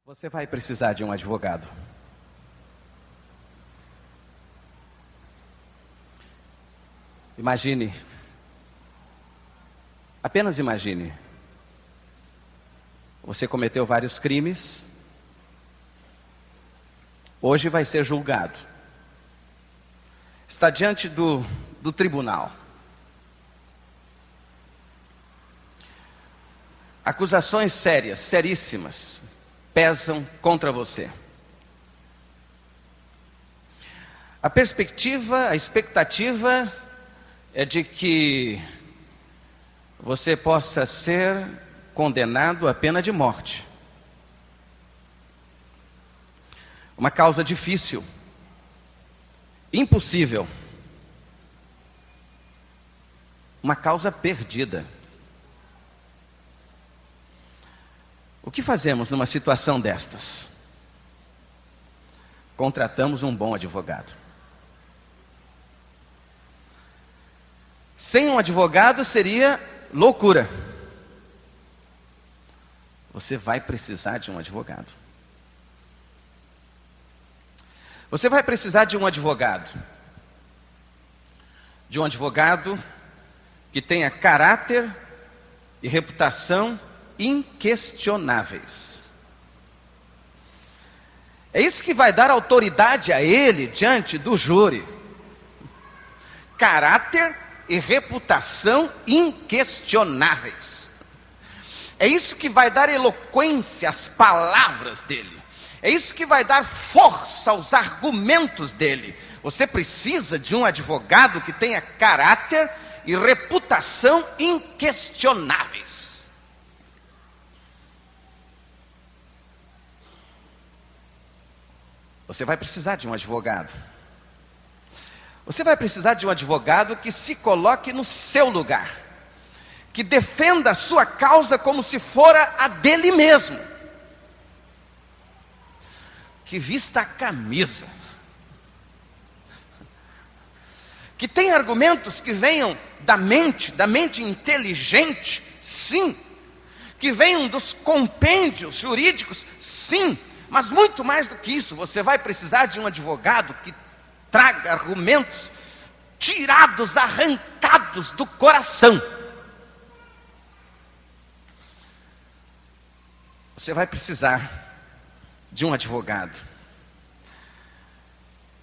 Você vai precisar de um advogado. Imagine, apenas imagine, você cometeu vários crimes, hoje vai ser julgado, está diante do tribunal. Acusações sérias, seríssimas, pesam contra você. A perspectiva, a expectativa é de que você possa ser condenado à pena de morte. Uma causa difícil, impossível, uma causa perdida. O que fazemos numa situação destas? Contratamos um bom advogado. Sem um advogado seria loucura. Você vai precisar de um advogado. Você vai precisar de um advogado. De um advogado que tenha caráter e reputação inquestionáveis. É isso que vai dar autoridade a ele diante do júri. Caráter e reputação inquestionáveis. É isso que vai dar eloquência às palavras dele. É isso que vai dar força aos argumentos dele. Você precisa de um advogado que tenha caráter e reputação inquestionáveis. Você vai precisar de um advogado. Você vai precisar de um advogado que se coloque no seu lugar, que defenda a sua causa como se fora a dele mesmo, que vista a camisa, que tenha argumentos que venham da mente inteligente, sim, que venham dos compêndios jurídicos, sim. Mas muito mais do que isso, você vai precisar de um advogado que traga argumentos tirados, arrancados do coração. Você vai precisar de um advogado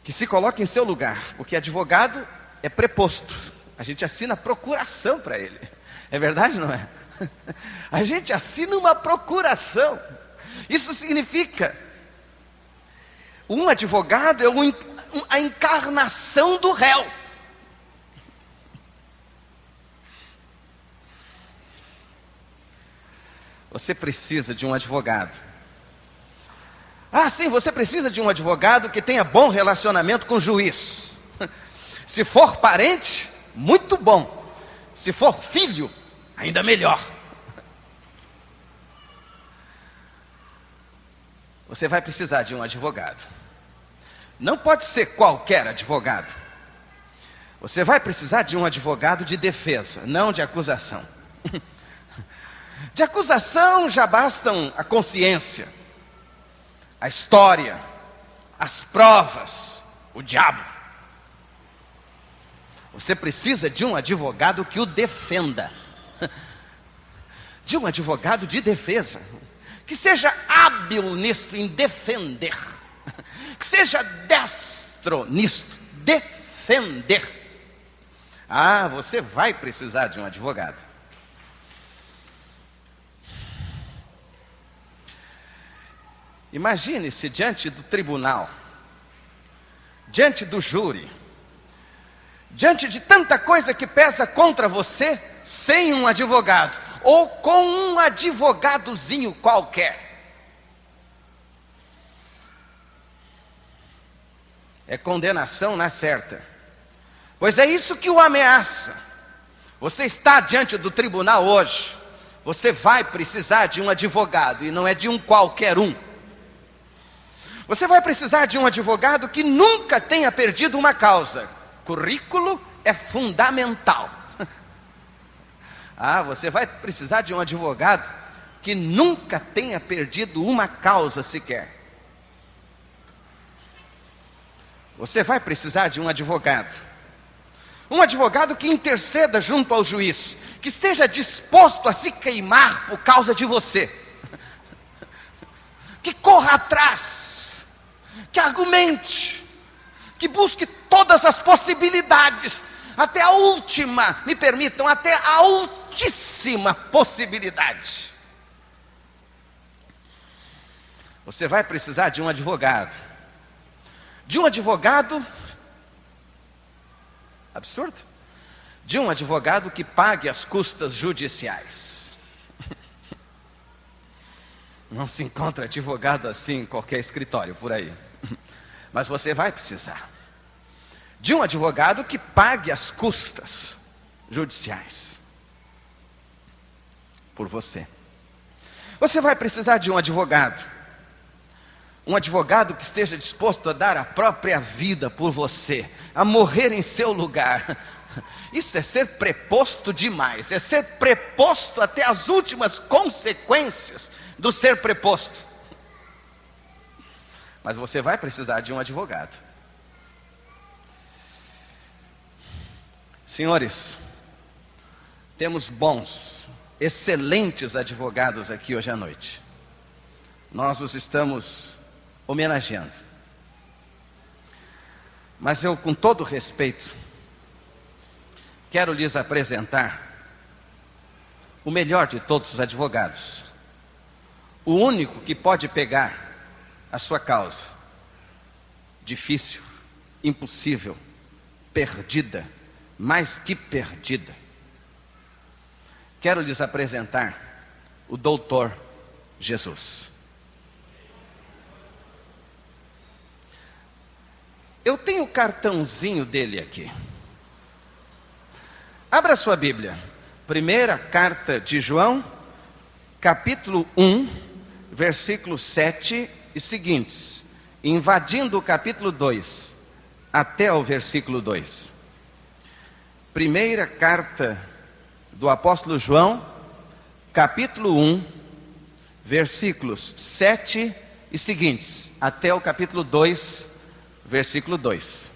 que se coloque em seu lugar, porque advogado é preposto. A gente assina procuração para ele. É verdade, não é? A gente assina uma procuração. Isso significa, um advogado é a encarnação do réu. Você precisa de um advogado. Ah, sim, você precisa de um advogado que tenha bom relacionamento com o juiz. Se for parente, muito bom. Se for filho, ainda melhor. Você vai precisar de um advogado. Não pode ser qualquer advogado. Você vai precisar de um advogado de defesa, não de acusação. De acusação já bastam a consciência, a história, as provas, o diabo. Você precisa de um advogado que o defenda. De um advogado de defesa. Que seja hábil nisto, em defender. Que seja destro nisto, defender. Ah, você vai precisar de um advogado. Imagine-se diante do tribunal, diante do júri, diante de tanta coisa que pesa contra você, sem um advogado, ou com um advogadozinho qualquer. É condenação na certa. Pois é isso que o ameaça. Você está diante do tribunal hoje. Você vai precisar de um advogado, e não é de um qualquer um. Você vai precisar de um advogado que nunca tenha perdido uma causa. Currículo é fundamental. Ah, você vai precisar de um advogado que nunca tenha perdido uma causa sequer. Você vai precisar de um advogado. Um advogado que interceda junto ao juiz, que esteja disposto a se queimar por causa de você, que corra atrás, que argumente, que busque todas as possibilidades, até a última, me permitam, até a altíssima possibilidade. Você vai precisar de um advogado. De um advogado absurdo, de um advogado que pague as custas judiciais. Não se encontra advogado assim em qualquer escritório por aí. Mas você vai precisar de um advogado que pague as custas judiciais por você. Você vai precisar de um advogado que esteja disposto a dar a própria vida por você, a morrer em seu lugar. Isso é ser preposto demais, é ser preposto até as últimas consequências do ser preposto. Mas você vai precisar de um advogado. Senhores, temos bons, excelentes advogados aqui hoje à noite. Nós os estamos homenageando. Mas eu, com todo respeito, quero lhes apresentar o melhor de todos os advogados. O único que pode pegar a sua causa, difícil, impossível, perdida, mais que perdida. Quero lhes apresentar o doutor Jesus. Eu tenho o cartãozinho dele aqui. Abra sua Bíblia. Primeira carta de João, capítulo 1, versículo 7 e seguintes. Invadindo o capítulo 2, até o versículo 2. Primeira carta do apóstolo João, capítulo 1, versículos 7 e seguintes, até o capítulo 2, versículo 2.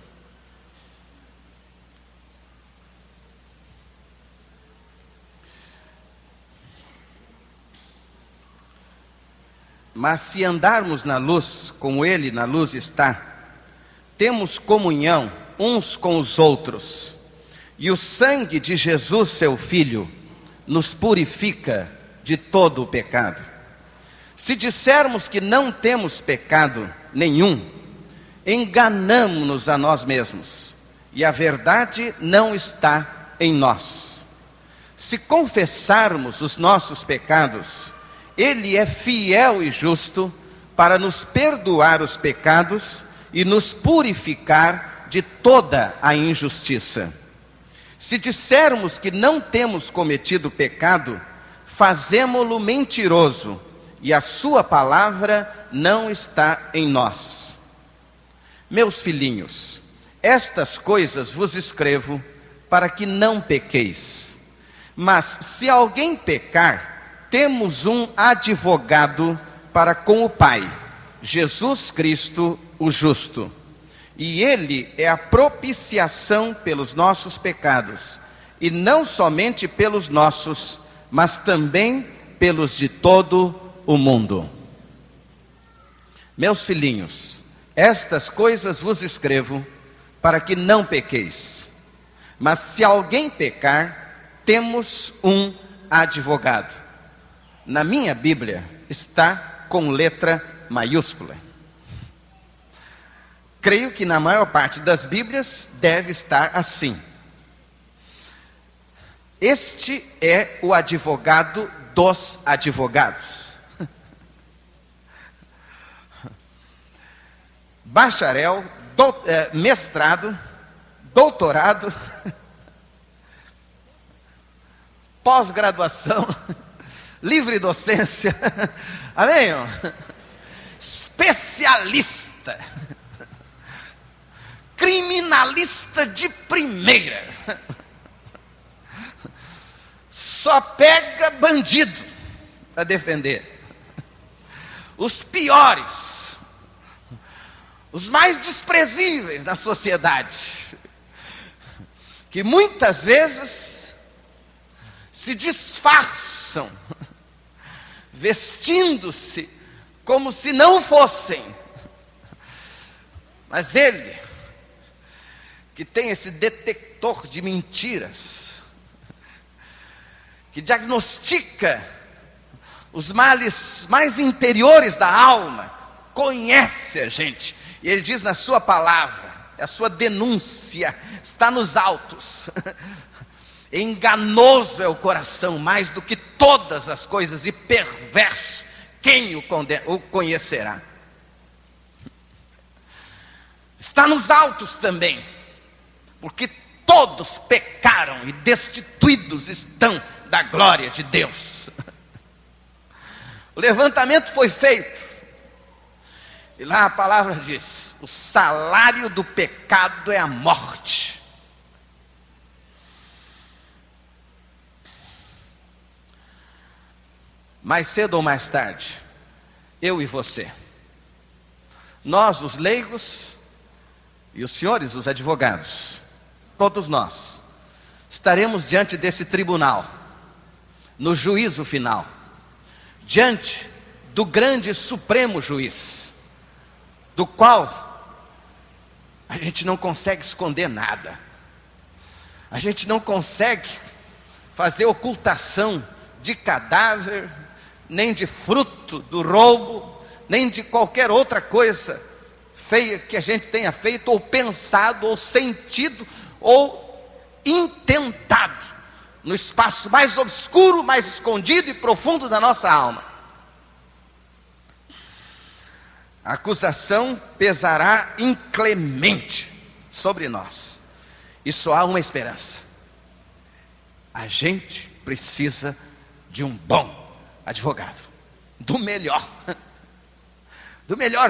Mas se andarmos na luz, como Ele na luz está, temos comunhão uns com os outros, e o sangue de Jesus, seu Filho, nos purifica de todo o pecado. Se dissermos que não temos pecado nenhum, enganamo-nos a nós mesmos, e a verdade não está em nós. Se confessarmos os nossos pecados, Ele é fiel e justo para nos perdoar os pecados e nos purificar de toda a injustiça. Se dissermos que não temos cometido pecado, fazemo-lo mentiroso, e a sua palavra não está em nós. Meus filhinhos, estas coisas vos escrevo para que não pequeis. Mas se alguém pecar, temos um advogado para com o Pai, Jesus Cristo, o justo. E Ele é a propiciação pelos nossos pecados, e não somente pelos nossos, mas também pelos de todo o mundo. Meus filhinhos, estas coisas vos escrevo para que não pequeis. Mas se alguém pecar, temos um advogado. Na minha Bíblia está com letra maiúscula. Creio que na maior parte das Bíblias deve estar assim. Este é o advogado dos advogados. Bacharel, mestrado, doutorado, pós-graduação, livre docência, amém? Especialista, criminalista de primeira, só pega bandido, para defender. Os piores, os mais desprezíveis da sociedade, que muitas vezes se disfarçam, vestindo-se como se não fossem. Mas ele, que tem esse detector de mentiras, que diagnostica os males mais interiores da alma, conhece a gente, e ele diz na sua palavra, a sua denúncia está nos autos. Enganoso é o coração mais do que todas as coisas, e perverso, quem o conhecerá? Está nos autos também, porque todos pecaram e destituídos estão da glória de Deus. O levantamento foi feito, e lá a palavra diz: o salário do pecado é a morte. Mais cedo ou mais tarde, eu e você, nós os leigos e os senhores os advogados, todos nós, estaremos diante desse tribunal, no juízo final, diante do grande supremo juiz, do qual a gente não consegue esconder nada, a gente não consegue fazer ocultação de cadáver, nem de fruto do roubo, nem de qualquer outra coisa feia que a gente tenha feito, ou pensado, ou sentido, ou intentado, no espaço mais obscuro, mais escondido e profundo da nossa alma. A acusação pesará inclemente sobre nós, e só há uma esperança: a gente precisa de um bom advogado, do melhor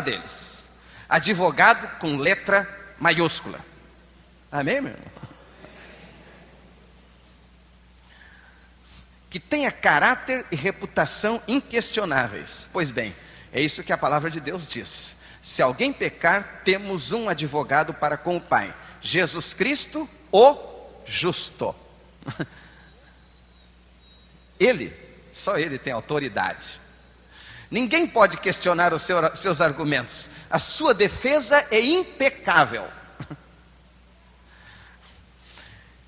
deles, advogado com letra maiúscula. Amém, meu irmão? Que tenha caráter e reputação inquestionáveis. Pois bem, é isso que a palavra de Deus diz: se alguém pecar, temos um advogado para com o Pai, Jesus Cristo, o justo. Só ele tem autoridade. Ninguém pode questionar os seus argumentos. A sua defesa é impecável.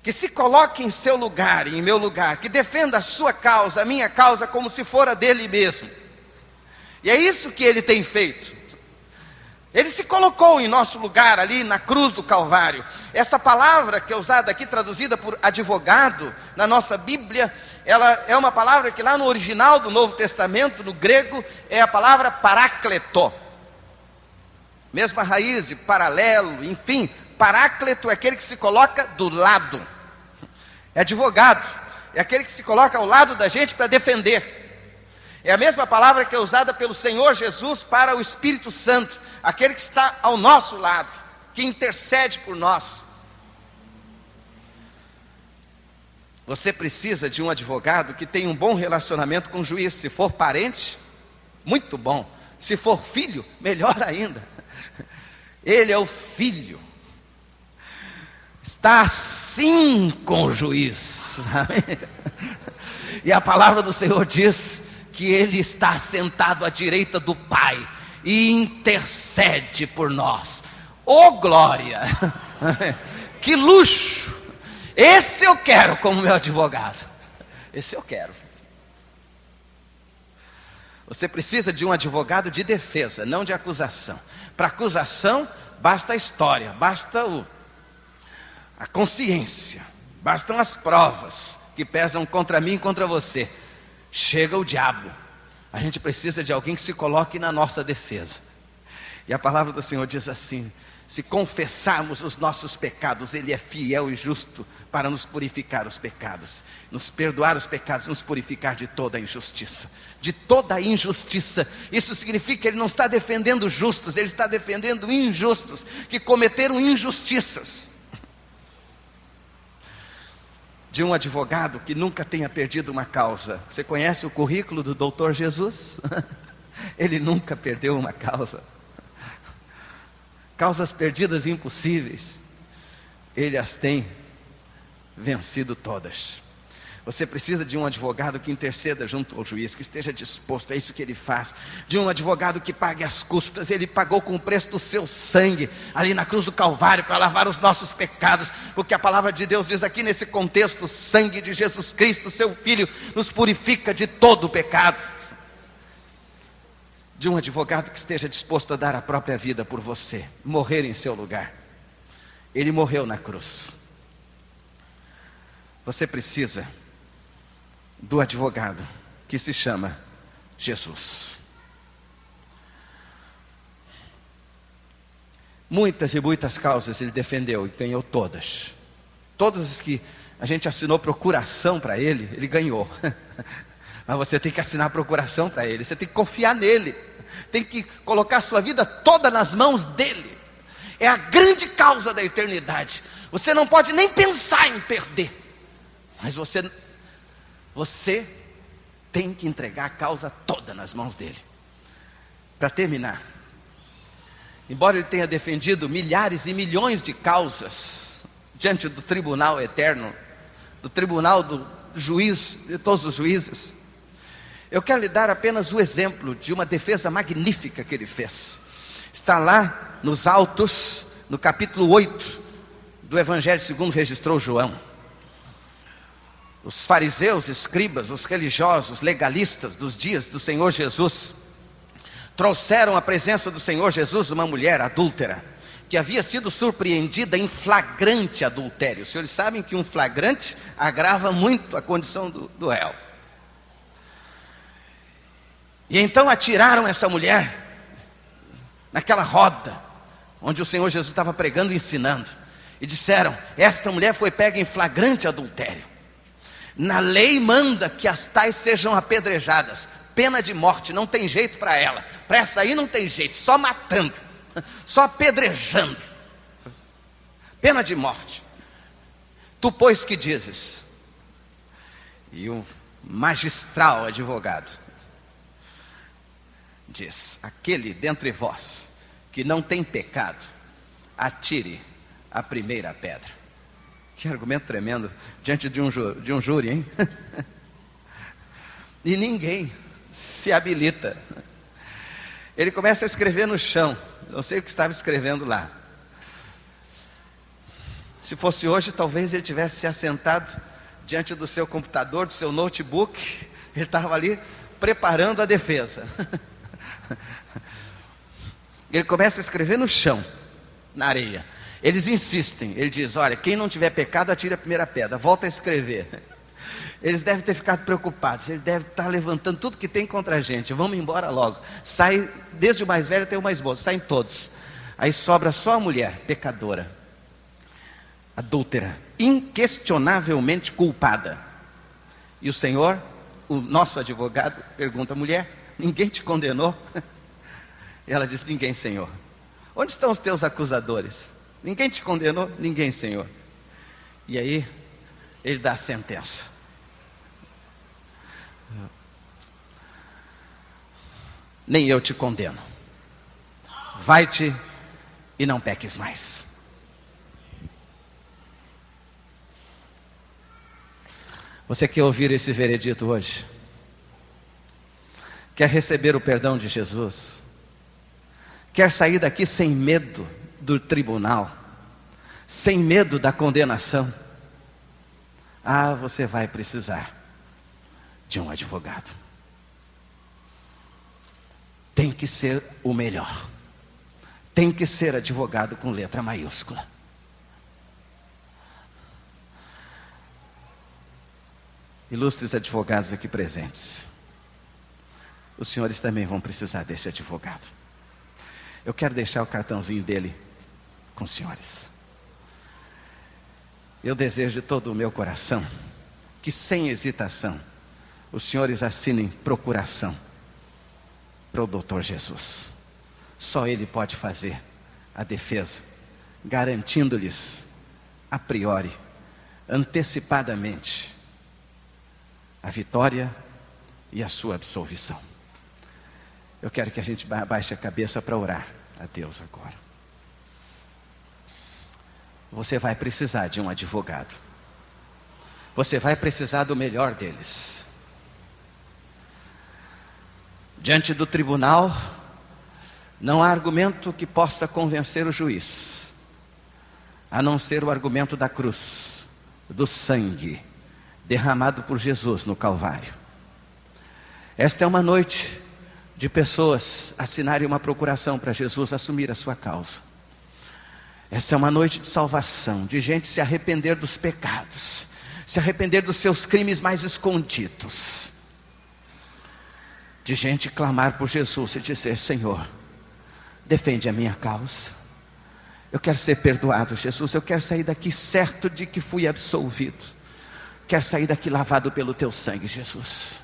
Que se coloque em seu lugar e em meu lugar, que defenda a sua causa, a minha causa, como se fora dele mesmo. E é isso que ele tem feito. Ele se colocou em nosso lugar ali na cruz do Calvário. Essa palavra que é usada aqui, traduzida por advogado, na nossa Bíblia, ela é uma palavra que lá no original do Novo Testamento, no grego, é a palavra parácleto. Mesma raiz de paralelo, enfim, parácleto é aquele que se coloca do lado. É advogado, é aquele que se coloca ao lado da gente para defender. É a mesma palavra que é usada pelo Senhor Jesus para o Espírito Santo, aquele que está ao nosso lado, que intercede por nós. Você precisa de um advogado que tenha um bom relacionamento com o juiz. Se for parente, muito bom. Se for filho, melhor ainda. Ele é o filho. Está assim com o juiz. E a palavra do Senhor diz que ele está sentado à direita do Pai e intercede por nós. Oh glória! Que luxo! Esse eu quero como meu advogado. Esse eu quero. Você precisa de um advogado de defesa, não de acusação. Para acusação, basta a história, basta a consciência, bastam as provas que pesam contra mim e contra você. Chega o diabo. A gente precisa de alguém que se coloque na nossa defesa. E a palavra do Senhor diz assim: se confessarmos os nossos pecados, Ele é fiel e justo para nos purificar os pecados, nos perdoar os pecados, nos purificar de toda a injustiça. De toda a injustiça. Isso significa que Ele não está defendendo justos, Ele está defendendo injustos, que cometeram injustiças. de um advogado que nunca tenha perdido uma causa. Você conhece o currículo do doutor Jesus? Ele nunca perdeu uma causa. Causas perdidas impossíveis, ele as tem vencido todas. Você precisa de um advogado que interceda junto ao juiz, que esteja disposto, é isso que ele faz. De um advogado que pague as custas. Ele pagou com o preço do seu sangue, ali na cruz do Calvário, para lavar os nossos pecados. Porque a palavra de Deus diz aqui nesse contexto: o sangue de Jesus Cristo, seu Filho, nos purifica de todo o pecado. De um advogado que esteja disposto a dar a própria vida por você, morrer em seu lugar. Ele morreu na cruz. Você precisa do advogado que se chama Jesus. Muitas e muitas causas ele defendeu e ganhou todas. Todas as que a gente assinou procuração para ele, ele ganhou. Mas você tem que assinar procuração para ele, você tem que confiar nele, tem que colocar a sua vida toda nas mãos dele. É a grande causa da eternidade. Você não pode nem pensar em perder, mas você tem que entregar a causa toda nas mãos dele. Para terminar, embora ele tenha defendido milhares e milhões de causas diante do tribunal eterno, do tribunal do juiz, de todos os juízes, eu quero lhe dar apenas o exemplo de uma defesa magnífica que ele fez. Está lá nos Autos, no capítulo 8 do Evangelho segundo registrou João. Os fariseus, escribas, os religiosos, legalistas dos dias do Senhor Jesus, trouxeram à presença do Senhor Jesus uma mulher adúltera, que havia sido surpreendida em flagrante adultério. Os senhores sabem que um flagrante agrava muito a condição do réu. E então atiraram essa mulher naquela roda, onde o Senhor Jesus estava pregando e ensinando. E disseram: esta mulher foi pega em flagrante adultério. Na lei manda que as tais sejam apedrejadas, pena de morte, não tem jeito para ela. Para essa aí não tem jeito, só matando, só apedrejando, pena de morte. Tu, pois, que dizes? E o magistral advogado diz: aquele dentre vós que não tem pecado, atire a primeira pedra. Que argumento tremendo diante de um júri, hein? E ninguém se habilita. Ele começa a escrever no chão. Não sei o que estava escrevendo lá. Se fosse hoje, talvez ele tivesse se assentado diante do seu computador, do seu notebook. Ele estava ali preparando a defesa. Ele começa a escrever no chão, na areia. Eles insistem, ele diz: olha, quem não tiver pecado, atire a primeira pedra. Volta a escrever. Eles devem ter ficado preocupados, eles devem estar levantando tudo que tem contra a gente. Vamos embora logo. Sai, desde o mais velho até o mais moço, saem todos. Aí sobra só a mulher, pecadora, adúltera, inquestionavelmente culpada. E o Senhor, o nosso advogado, pergunta: mulher, ninguém te condenou? E ela diz: ninguém, Senhor. Onde estão os teus acusadores? Ninguém te condenou? Ninguém, Senhor. E aí ele dá a sentença: nem eu te condeno, vai-te e não peques mais. Você quer ouvir esse veredito hoje? Quer receber o perdão de Jesus? Quer sair daqui sem medo do tribunal, sem medo da condenação? Ah, você vai precisar de um advogado. Tem que ser o melhor. Tem que ser advogado com letra maiúscula. Ilustres advogados aqui presentes, os senhores também vão precisar desse advogado. Eu quero deixar o cartãozinho dele com os senhores. Eu desejo de todo o meu coração que, sem hesitação, os senhores assinem procuração para o doutor Jesus. Só ele pode fazer a defesa, garantindo-lhes, a priori, antecipadamente a vitória e a sua absolvição. Eu quero que a gente baixe a cabeça para orar a Deus agora. Você vai precisar de um advogado. Você vai precisar do melhor deles. Diante do tribunal, não há argumento que possa convencer o juiz, a não ser o argumento da cruz, do sangue derramado por Jesus no Calvário. Esta é uma noite de pessoas assinarem uma procuração para Jesus assumir a sua causa. Essa é uma noite de salvação, de gente se arrepender dos pecados, se arrepender dos seus crimes mais escondidos, de gente clamar por Jesus e dizer: Senhor, defende a minha causa. Eu quero ser perdoado, Jesus. Eu quero sair daqui certo de que fui absolvido. Quero sair daqui lavado pelo teu sangue, Jesus.